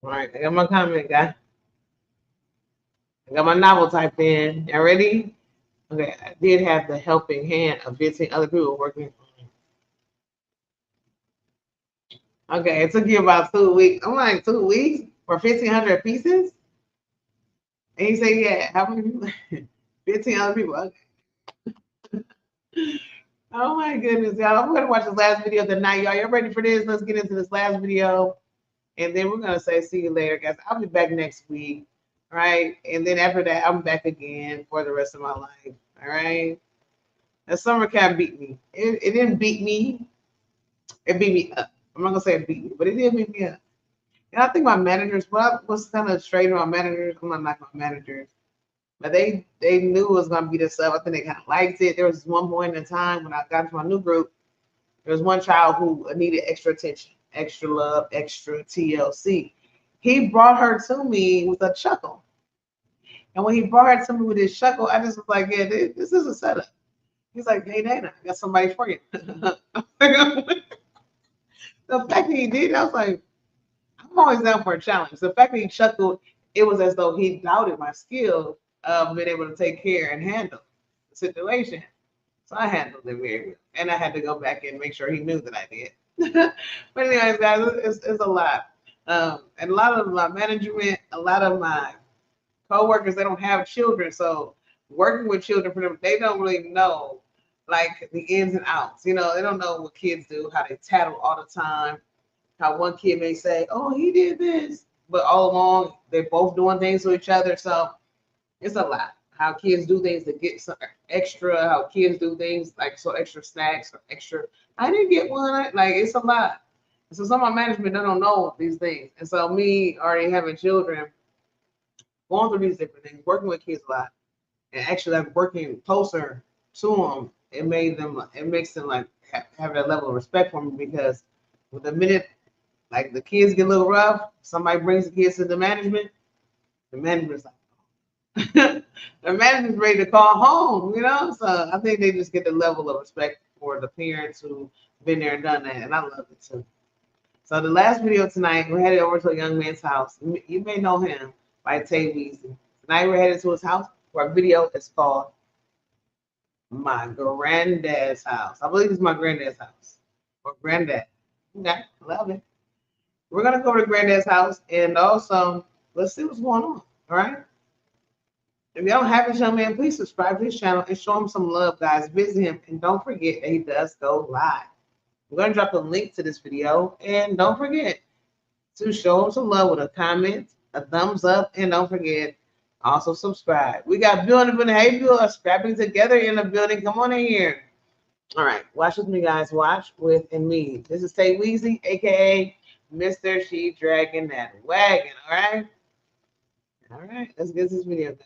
All right, I got my comment, guys. I got my novel typed in. You ready? Okay, I did have the helping hand of visiting other people working. Okay, it took you about 2 weeks. I'm like, 2 weeks for 1,500 pieces? And he said, yeah, how many people? 1,500 people. Okay. Oh my goodness, y'all. I'm gonna watch this last video of the night, y'all. You ready for this? Let's get into this last video. And then we're gonna say see you later, guys. I'll be back next week. All right. And then after that, I'm back again for the rest of my life. All right. The summer camp beat me. It didn't beat me. It beat me up. I'm not gonna say it beat me, but it did beat me up. And I think my managers, was kind of straight on my managers. I'm not knocking my managers, but they knew it was gonna be this up. I think they kind of liked it. There was one point in time when I got into my new group, there was one child who needed extra attention, extra love, extra TLC. He brought her to me with a chuckle. And when he brought her to me with his chuckle, I just was like, yeah, this is a setup. He's like, hey, Dana, I got somebody for you. The fact that he did, I was like, I'm always down for a challenge. The fact that he chuckled, it was as though he doubted my skill of being able to take care and handle the situation. So I handled it very well. And I had to go back and make sure he knew that I did. But anyways, guys, it's a lot. And a lot of my management, a lot of my coworkers, they don't have children. So working with children for them, they don't really know like the ins and outs. You know, they don't know what kids do, how they tattle all the time, how one kid may say, oh, he did this, but all along they're both doing things to each other. So it's a lot. How kids do things to get some extra, how kids do things like so extra snacks or extra. I didn't get one. Like it's a lot. So some of my management they don't know these things. And so me already having children, going through these different things, working with kids a lot, and actually like working closer to them, it makes them like have that level of respect for me because with the minute like the kids get a little rough, somebody brings the kids to the management's like, the management's ready to call home, you know? So I think they just get the level of respect for the parents who've been there and done that, and I love it too. So the last video tonight, we're headed over to a young man's house. You may know him by Tay Weezy. Tonight we're headed to his house where our video is called My Granddad's House. I believe it's my granddad's house. Or granddad. Okay, love it. We're gonna go to Granddad's house and also let's see what's going on. All right. If you don't have his young man, please subscribe to his channel and show him some love, guys. Visit him and don't forget that he does go live. We're gonna drop a link to this video and don't forget to show him some love with a comment, a thumbs up, and don't forget also subscribe. We got Bill in the building. Hey, Bill, are scrapping together in the building. Come on in here. All right, watch with me, guys. Watch with and me. This is Tay Weezy, aka Mr. She Dragging That Wagon. All right. Let's get this video, guys.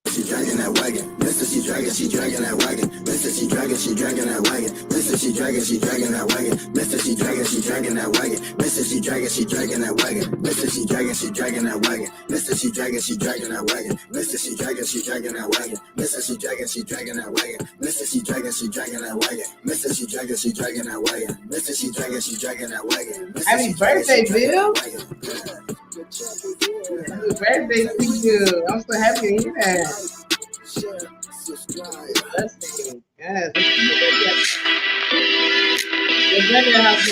She dragging that wagon. Mister, she dragging that wagon. Mister, she dragging that wagon. Mister, she dragging that wagon. Mister, she dragging that wagon. Mister, she dragging that wagon. Mister, she dragging that wagon. Mister, she dragging that wagon. Mister, she dragging that wagon. Mister, she dragging that wagon. Mister, she dragging that wagon. Mister, she dragging that wagon. Mister, she dragging that wagon. Happy birthday, Bill. Happy birthday to you. I'm so happy to hear that. Blessing. Yes. Your birthday house,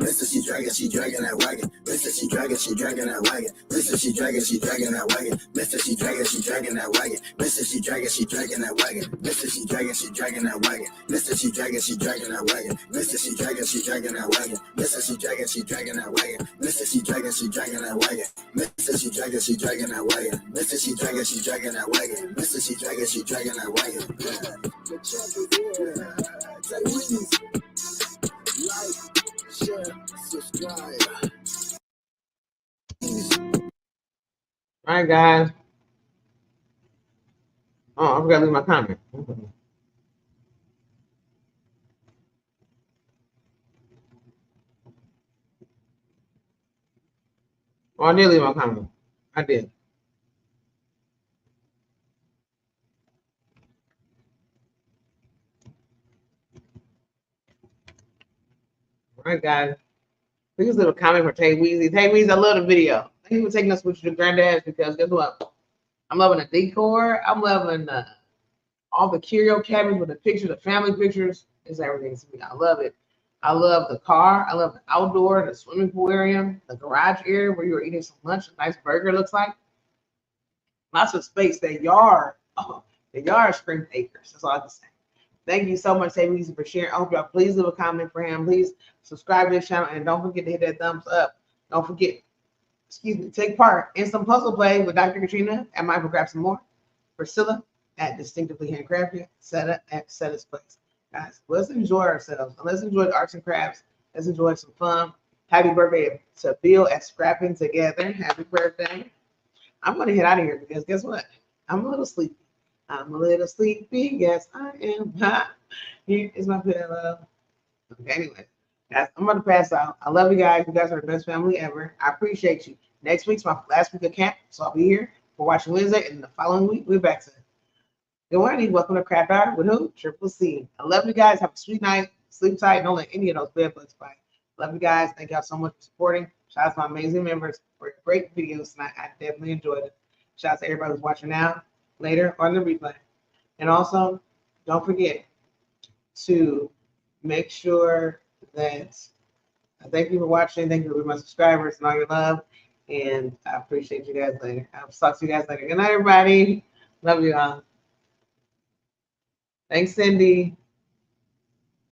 Mister, she dragging that wagon. Mister, she dragging that wagon. Mister, she dragging that wagon. Mister, she dragging that wagon. Mister, she dragging that wagon. Mister, she dragging that wagon. Mister, she dragging that wagon. Mister, she dragging that wagon. Mister, she dragging that wagon. Mister, she dragging that wagon. Mister, she dragging that wagon. Mister, she dragging that wagon. Mister, she dragging that wagon. Mister, she dragging that wagon. Like, share, subscribe. All right, guys. Oh, I forgot to leave my comment. Oh, I did leave my comment. I did. All right, guys. Please leave a comment for Tay Weezy. Tay Weezy, I love the video. Thank you for taking us with you to Granddad's, because guess what? I'm loving the decor. I'm loving all the curio cabinets with the pictures, the family pictures. It's everything to me. I love it. I love the car. I love the outdoor, the swimming pool area, the garage area where you were eating some lunch. A nice burger looks like. Lots of space. That yard. Oh, the yard screams acres. That's all I have to say. Thank you so much, Tay Weezy, for sharing. I hope y'all please leave a comment for him. Please subscribe to this channel, and don't forget to hit that thumbs up. Don't forget, take part in some puzzle play with Dr. Katrina at Michael Grab Some More. Priscilla at Distinctively Handcrafted. Seta at Seta's Place. Guys, let's enjoy ourselves. Let's enjoy the arts and crafts. Let's enjoy some fun. Happy birthday to Bill at Scrapping Together. Happy birthday. I'm going to head out of here because guess what? I'm a little sleepy. I'm a little sleepy. Yes, I am. Here is my pillow. Okay, anyway, guys, I'm going to pass out. I love you guys. You guys are the best family ever. I appreciate you. Next week's my last week of camp, so I'll be here for Watching Wednesday, and the following week, we're back to it. Good morning. Welcome to Craft Hour with who? Triple C. I love you guys. Have a sweet night. Sleep tight. Don't let any of those bed bugs bite. Love you guys. Thank y'all so much for supporting. Shout out to my amazing members for great videos tonight. I definitely enjoyed it. Shout out to everybody who's watching now, later, on the replay. And also, don't forget to make sure that thank you for watching. Thank you for my subscribers and all your love. And I appreciate you guys later. I'll talk to you guys later. Good night, everybody. Love you all. Thanks, Cindy.